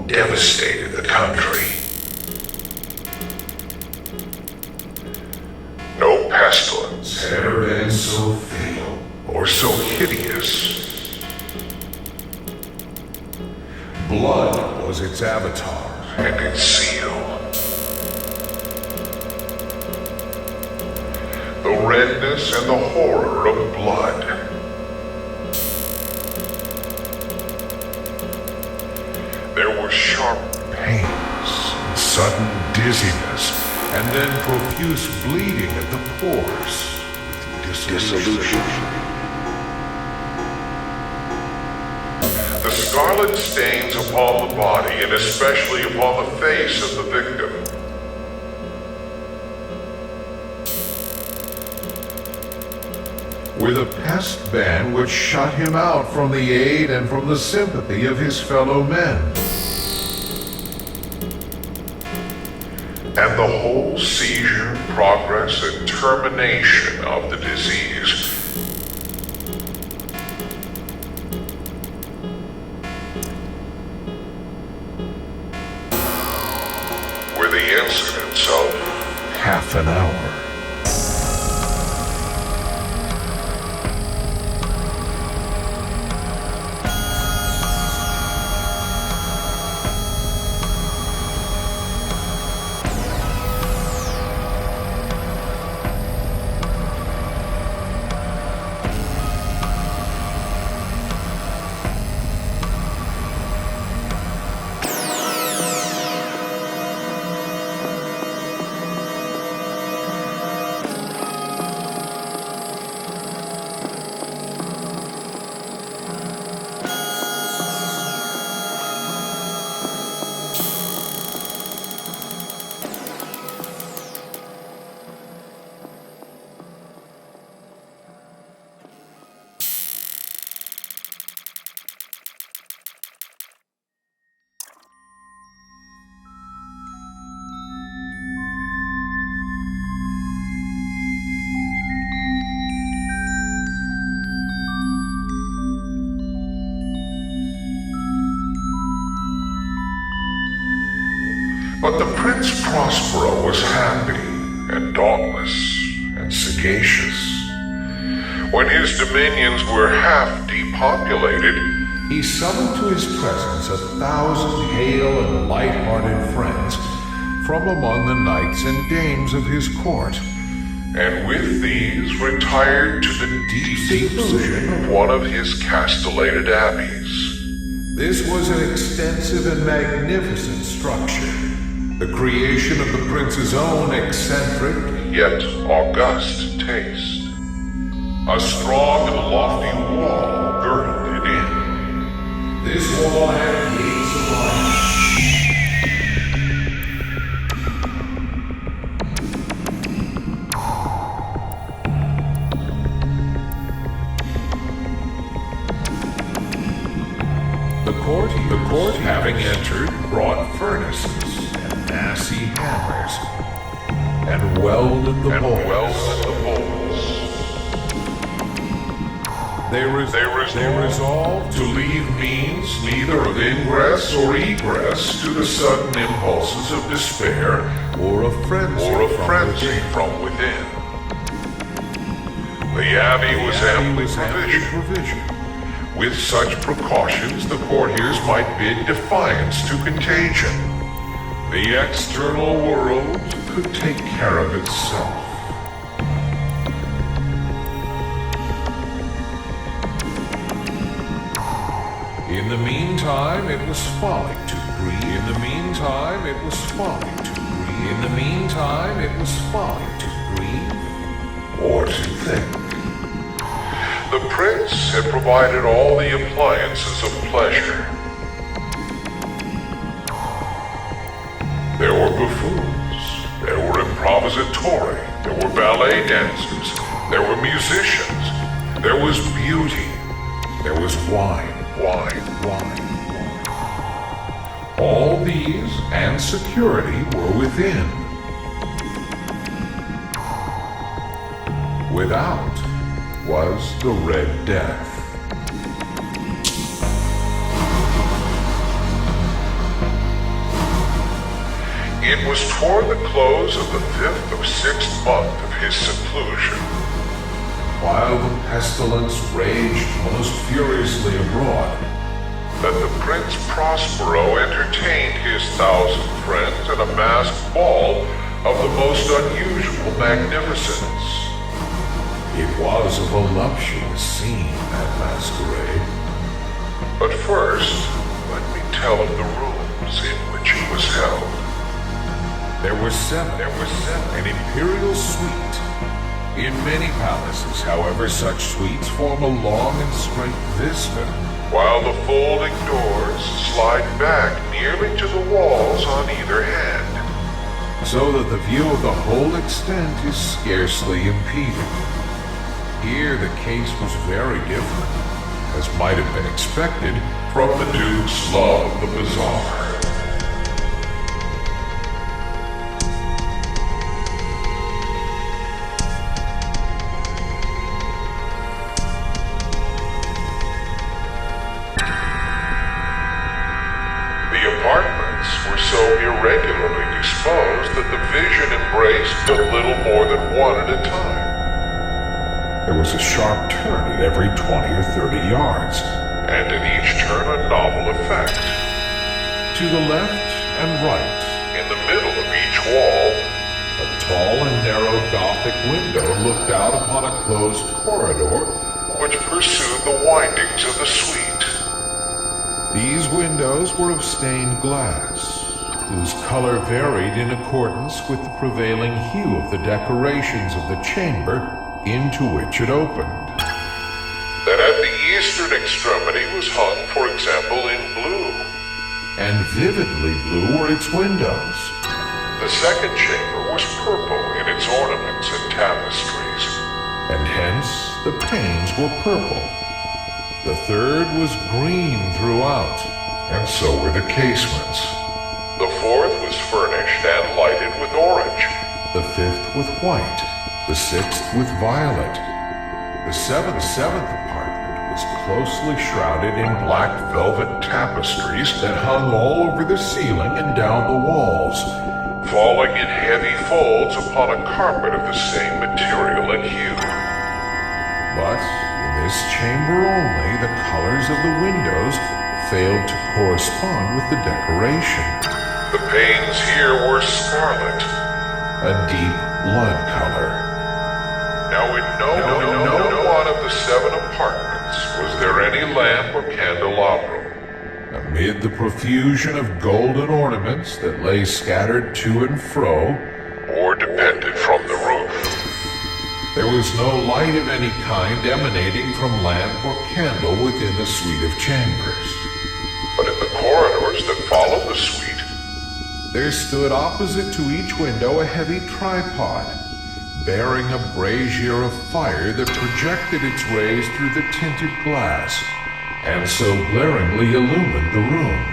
devastated the country. No pestilence had ever been so fatal or so hideous. Blood was its avatar and its seal. The redness and the horror of blood. There were sharp pains, sudden dizziness, and then profuse bleeding at the pores with dissolution. The scarlet stains upon the body, and especially upon the face of the victim. With a pest ban which shut him out from the aid and from the sympathy of his fellow men. And the whole seizure, progress, and termination of the disease were the incidents of half an hour. But the Prince Prospero was happy and dauntless and sagacious. When his dominions were half depopulated, he summoned to his presence 1,000 hale and light-hearted friends from among the knights and dames of his court, and with these retired to the deep seclusion of one of his castellated abbeys. This was an extensive and magnificent structure, the creation of the prince's own eccentric, yet august taste. A strong and lofty wall girdled it in. This wall had gates of iron. The court, having entered, brought furnaces and massy hammers, and welded the bolts. They resolved to leave means neither of ingress or egress to the sudden impulses of despair or of frenzy from within. The abbey was amply provisioned. With such precautions, the courtiers might bid defiance to contagion. The external world could take care of itself. In the meantime, it was folly to breathe. In the meantime, it was folly to breathe. In the meantime, it was folly to breathe or to think. The prince had provided all the appliances of pleasure. There were buffoons, there were improvisatori, there were ballet dancers, there were musicians, there was beauty, there was wine. All these and security were within. Without was the Red Death. It was toward the close of the 5th or 6th month of his seclusion, while the pestilence raged most furiously abroad, that the Prince Prospero entertained his 1,000 friends at a masked ball of the most unusual magnificence. It was a voluptuous scene, that masquerade. But first, let me tell of the rooms in which it was held. There were seven. An imperial suite. In many palaces, however, such suites form a long and straight vista, while the folding doors slide back nearly to the walls on either hand, so that the view of the whole extent is scarcely impeded. Here the case was very different, as might have been expected from the Duke's love of the bizarre. So irregularly disposed that the vision embraced but little more than one at a time. There was a sharp turn at every 20 or 30 yards, and at each turn a novel effect. To the left and right, in the middle of each wall, a tall and narrow Gothic window looked out upon a closed corridor which pursued the windings of the suite. These windows were of stained glass, whose color varied in accordance with the prevailing hue of the decorations of the chamber into which it opened. That at the eastern extremity was hung, for example, in blue. And vividly blue were its windows. The second chamber was purple in its ornaments and tapestries, and hence the panes were purple. The third was green throughout, and so were the casements. The fourth was furnished and lighted with orange. The fifth with white. The sixth with violet. The seventh apartment was closely shrouded in black velvet tapestries that hung all over the ceiling and down the walls, falling in heavy folds upon a carpet of the same material and hue. But in this chamber only, the colors of the windows failed to correspond with the decoration. The panes here were scarlet, a deep blood color. Now in no one of the 7 apartments was there any lamp or candelabrum. Amid the profusion of golden ornaments that lay scattered to and fro, or depended from the roof, there was no light of any kind emanating from lamp or candle within the suite of chambers. But in the corridors that followed the suite, there stood opposite to each window a heavy tripod, bearing a brazier of fire that projected its rays through the tinted glass, and so glaringly illumined the room.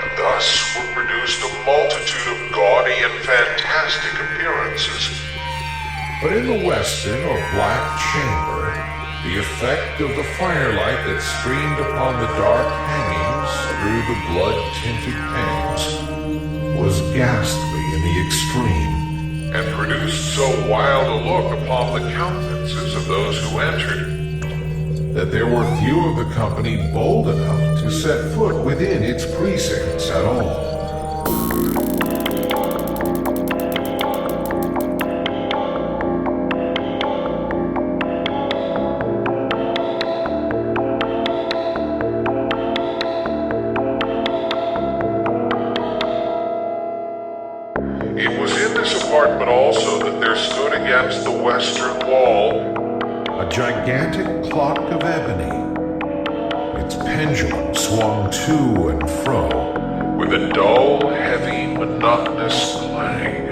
And thus were produced a multitude of gaudy and fantastic appearances. But in the western or black chamber, the effect of the firelight that streamed upon the dark hangings through the blood-tinted panes was ghastly in the extreme, and produced so wild a look upon the countenances of those who entered, that there were few of the company bold enough to set foot within its precincts at all. But also that there stood against the western wall a gigantic clock of ebony. Its pendulum swung to and fro with a dull, heavy, monotonous clang.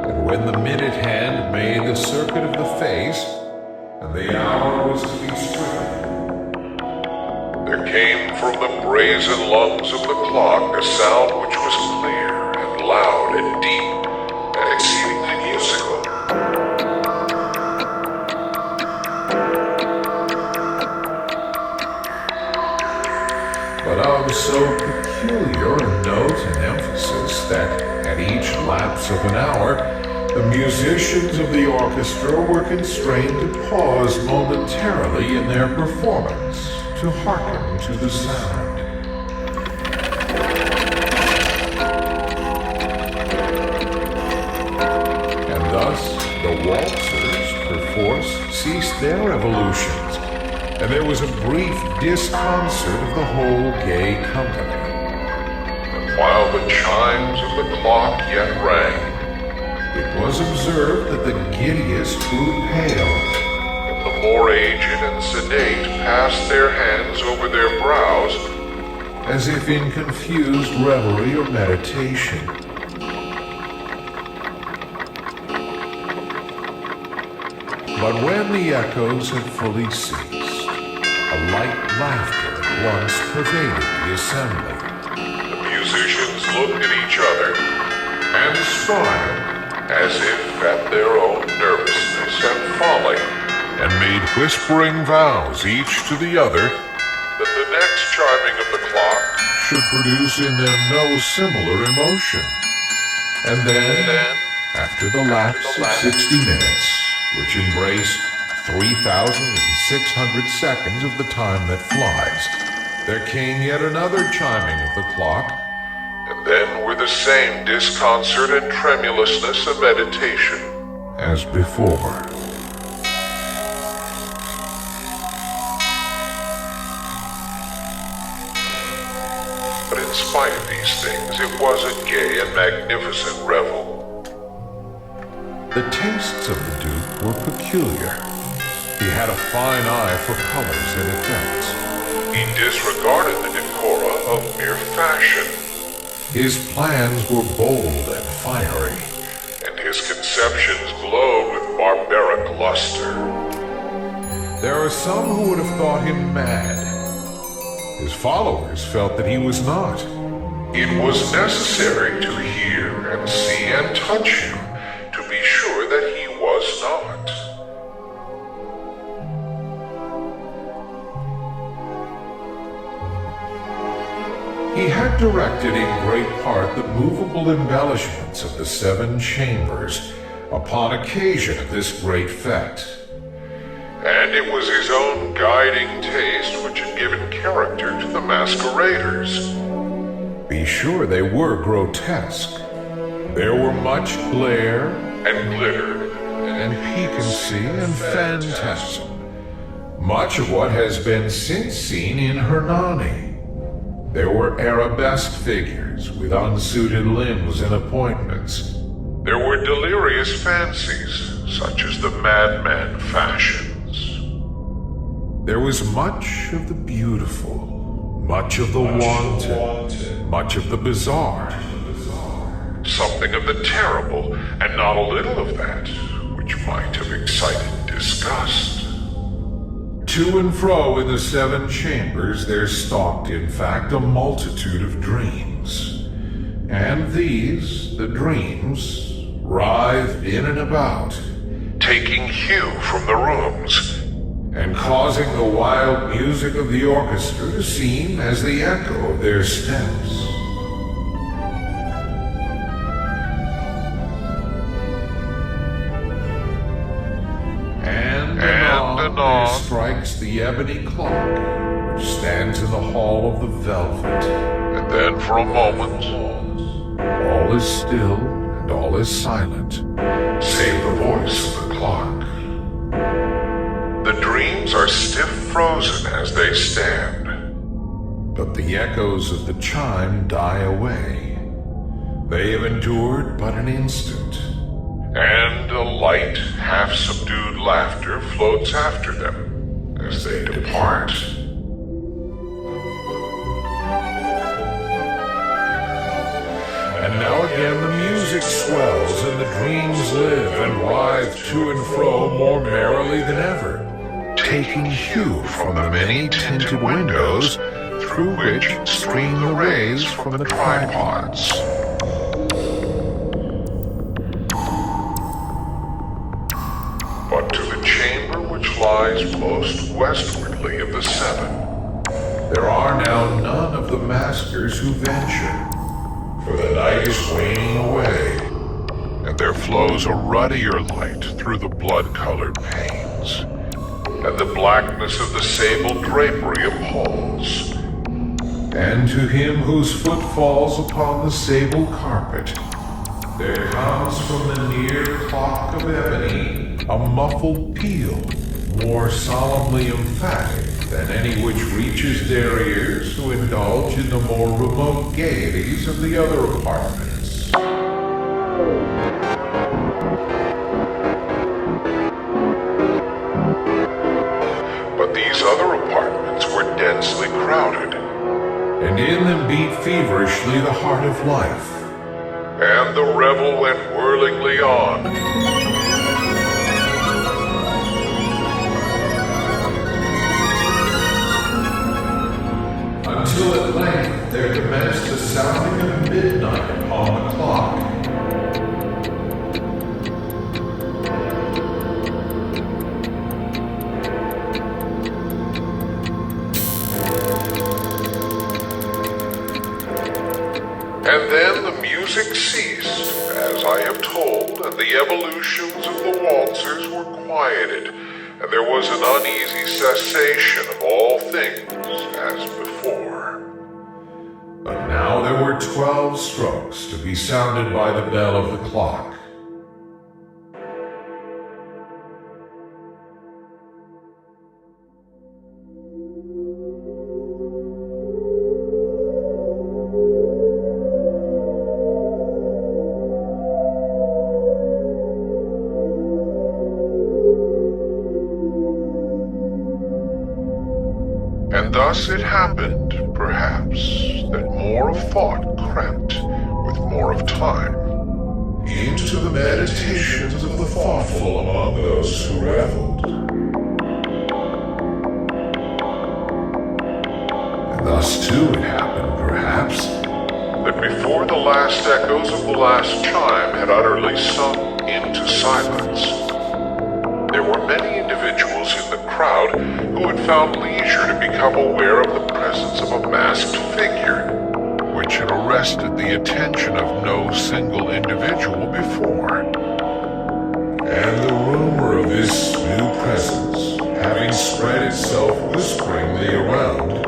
And when the minute hand made the circuit of the face, and the hour was to be stricken, there came from the brazen lungs of the clock a sound which was clear and loud and deep and exceedingly musical. so peculiar a note and emphasis that at each lapse of an hour, the musicians of the orchestra were constrained to pause momentarily in their performance to hearken to the sound. And thus the waltzers perforce ceased their evolutions, and there was a brief disconcert of the whole gay company. While the chimes of the clock yet rang, it was observed that the giddiest grew pale, and the more aged and sedate passed their hands over their brows, as if in confused reverie or meditation. But when the echoes had fully ceased, a light laughter at once pervaded the assembly. the musicians looked at each other and smiled as if at their own nervousness and folly, And made whispering vows each to the other that the next chiming of the clock should produce in them no similar emotion. And then, after the lapse of 60 minutes, which embraced 3,600 seconds of the time that flies, there came yet another chiming of the clock, and then were the same disconcert and tremulousness of meditation. as before. But in spite of these things, it was a gay and magnificent revel. The tastes of the Duke were peculiar. He had a fine eye for colors and effects. He disregarded the decora of mere fashion, His plans were bold and fiery. and his conceptions glowed with barbaric luster. There are some who would have thought him mad. His followers felt that he was not. It was necessary to hear and see and touch him to be sure that he was not. He had directed in great part the movable embellishments of the 7 chambers upon occasion of this great fete. And it was his own guiding taste which had given character to the masqueraders. Be sure they were grotesque. There were much glare And glitter, and piquancy and phantasm, much of what has been since seen in Hernani. There were arabesque figures with unsuited limbs and appointments. there were delirious fancies, such as the madman fashions. There was much of the beautiful, much of the wanton, much of the bizarre. Something of the terrible, and not a little of that which might have excited disgust. To and fro in the 7 chambers there stalked, in fact, a multitude of dreams. And these, the dreams, writhed in and about, Taking hue from the rooms, and causing the wild music of the orchestra to seem as the echo of their steps. And anon there strikes the ebony clock, which stands in the hall of the velvet. and then for a moment, All is still and all is silent, save the voice of the clock. The dreams are stiff frozen as they stand, but the echoes of the chime die away. They have endured but an instant, and a light, half-subdued laughter floats after them as they depart. and now again the music swells and the dreams live and writhe to and fro more merrily than ever, taking hue from the many tinted windows through which stream the rays from the tripods. But to the chamber which lies most westwardly of the 7, There are now none of the maskers who venture, for the night is waning away, and there flows a ruddier light through the blood-colored panes, and the blackness of the sable drapery appalls. And to him whose foot falls upon the sable carpet, there comes from the near clock of ebony a muffled peal, more solemnly emphatic than any which reaches their ears who indulge in the more remote gaieties of the other apartments. But these other apartments were densely crowded, and in them beat feverishly the heart of life. And the revel went whirlingly on. Until at length there commenced the sounding of midnight upon the clock. And then the music ceased, as I have told, and the evolutions of the waltzers were quieted, and there was an uneasy cessation of all things as before. But now there were 12 strokes to be sounded by the bell of the clock. And thus it happened, perhaps, that more of thought crept, with more of time, into the meditations of the thoughtful among those who reveled. And thus too it happened, perhaps, that before the last echoes of the last chime had utterly sunk into silence, there were many individuals in the crowd who had found leisure to become aware of the presence of a masked figure, which had arrested the attention of no single individual before. And the rumor of this new presence having spread itself whisperingly around,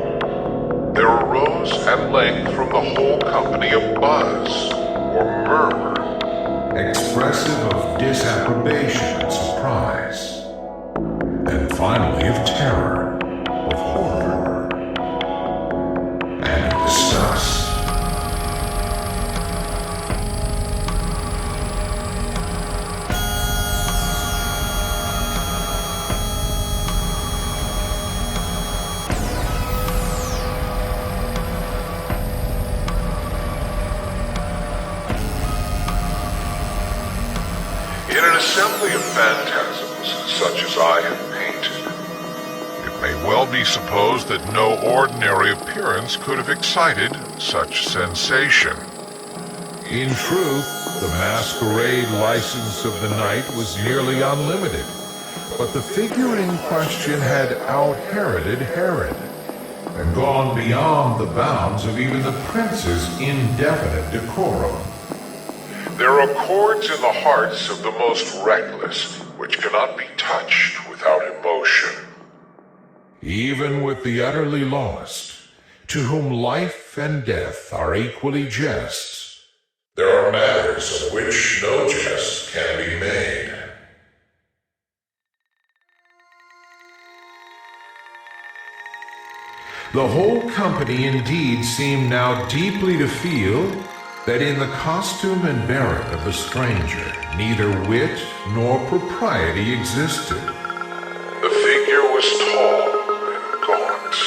there arose at length from the whole company a buzz, or murmur, expressive of disapprobation and surprise, and finally of terror, of horror, and of disgust. In an assembly of phantasms such as I have painted, it may well be supposed that no ordinary appearance could have excited such sensation. In truth, the masquerade license of the night was nearly unlimited, but the figure in question had out-Heroded Herod, and gone beyond the bounds of even the prince's indefinite decorum. There are chords in the hearts of the most reckless which cannot be touched without emotion. Even with the utterly lost, to whom life and death are equally jests, there are matters of which no jest can be made. The whole company indeed seemed now deeply to feel that in the costume and bearing of the stranger neither wit nor propriety existed. The figure was tall and gaunt,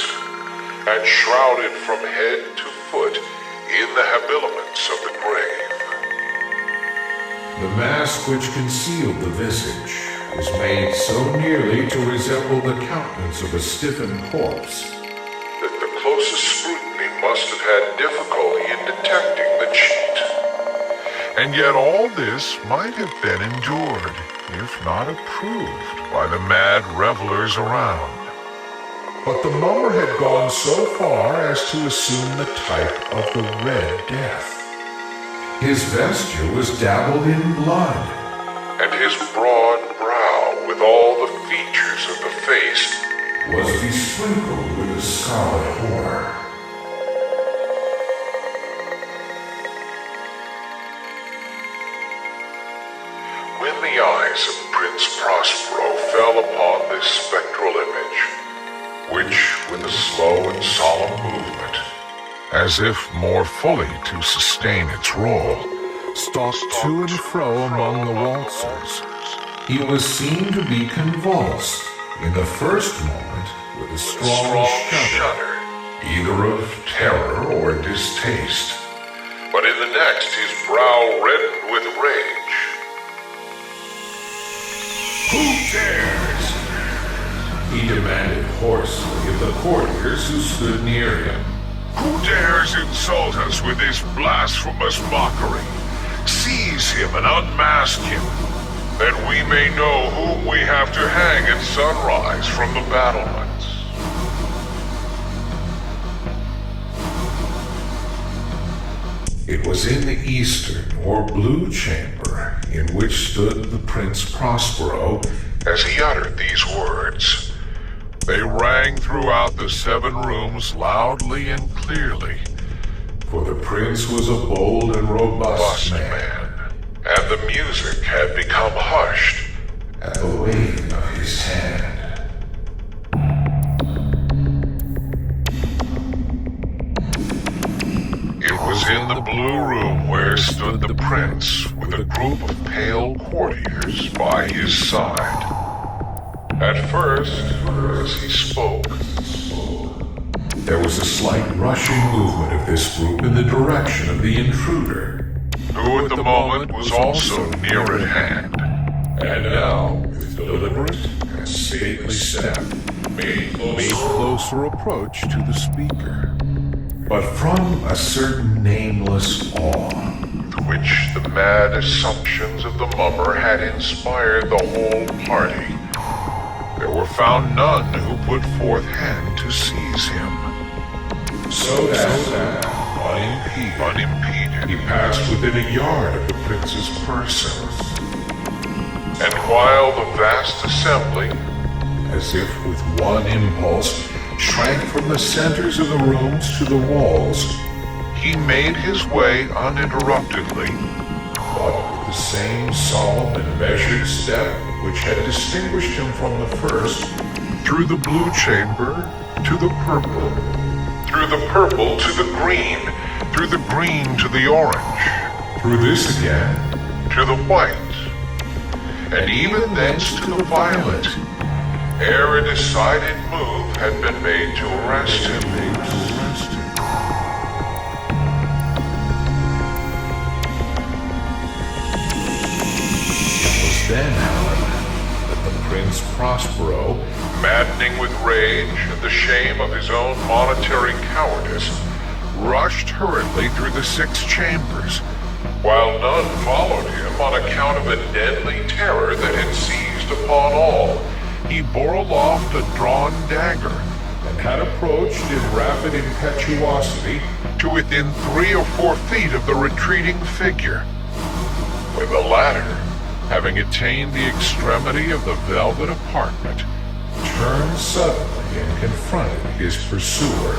and shrouded from head to foot in the habiliments of the grave. The mask which concealed the visage was made so nearly to resemble the countenance of a stiffened corpse that the closest scrutiny must have had difficulty in detecting the cheat. And yet all this might have been endured, if not approved, by the mad revelers around. But the mummer had gone so far as to assume the type of the Red Death. His vesture was dabbled in blood, and his broad brow, with all the features of the face, was besprinkled with the scarlet horror. When the eyes of Prince Prospero fell upon this spectral image, which, with a slow and solemn movement, as if more fully to sustain its role, stalked to and fro among the waltzers, he was seen to be convulsed in the first moment with a strong shudder, either of terror or distaste, but in the next his brow reddened with rage. "Who dares?" he demanded hoarsely of the courtiers who stood near him. "Who dares insult us with this blasphemous mockery? Seize him and unmask him, that we may know whom we have to hang at sunrise from the battlements." It was in the eastern or blue chamber in which stood the Prince Prospero. As he uttered these words, they rang throughout the 7 rooms loudly and clearly. For the prince was a bold and robust man, and the music had become hushed at the waving of his hand. It was in the blue room where stood the prince with a group of pale courtiers by his side. At first, as he spoke, there was a slight rushing movement of this group in the direction of the intruder, who at the moment was also near at hand, and now, with deliberate and stately step, made closer approach to the speaker. But from a certain nameless awe, which the mad assumptions of the mummer had inspired the whole party, there were found none who put forth hand to seize him. So that, unimpeded, he passed within a yard of the prince's person. And while the vast assembly, as if with one impulse, shrank from the centers of the rooms to the walls, he made his way uninterruptedly, but with the same solemn and measured step which had distinguished him from the first, through the blue chamber to the purple, through the purple to the green, through the green to the orange, through this again to the white, and even thence to the violet, ere a decided move had been made to arrest him. It was then, however, that the Prince Prospero, maddening with rage and the shame of his own monetary cowardice, rushed hurriedly through the 6 chambers, while none followed him on account of a deadly terror that had seized upon all. He bore aloft a drawn dagger, and had approached in rapid impetuosity to within 3 or 4 feet of the retreating figure, when the latter, having attained the extremity of the velvet apartment, turned suddenly and confronted his pursuer.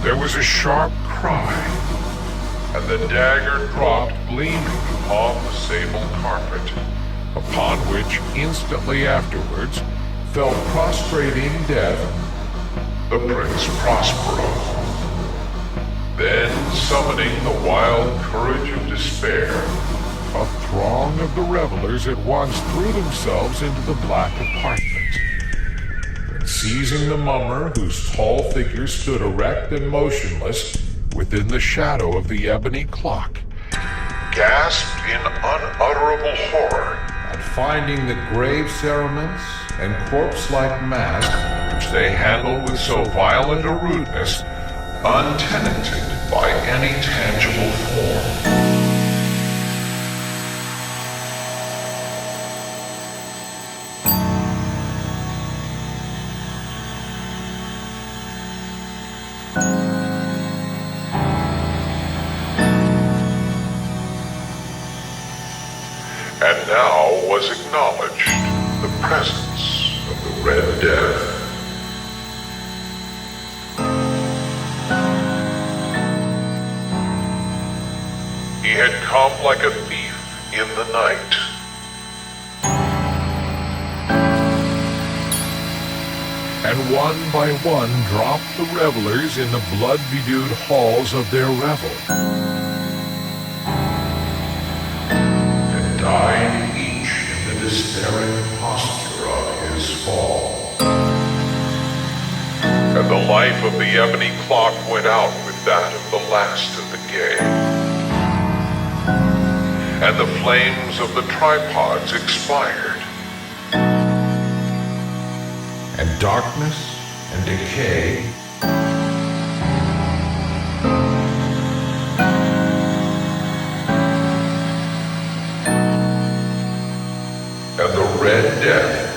There was a sharp cry, and the dagger dropped gleaming upon the sable carpet, upon which instantly afterwards fell prostrate in death the Prince Prospero. Then, summoning the wild courage of despair, a throng of the revelers at once threw themselves into the black apartment, and seizing the mummer, whose tall figure stood erect and motionless within the shadow of the ebony clock, gasped in unutterable horror, and finding the grave cerements and corpse-like mask which they handled with so violent a rudeness, untenanted by any tangible form. acknowledged the presence of the Red Death. He had come like a thief in the night. And one by one dropped the revelers in the blood-bedewed halls of their revel. And died each in the despairing posture of his fall. And the life of the ebony clock went out with that of the last of the gay. And the flames of the tripods expired. And darkness and decay and the Red Death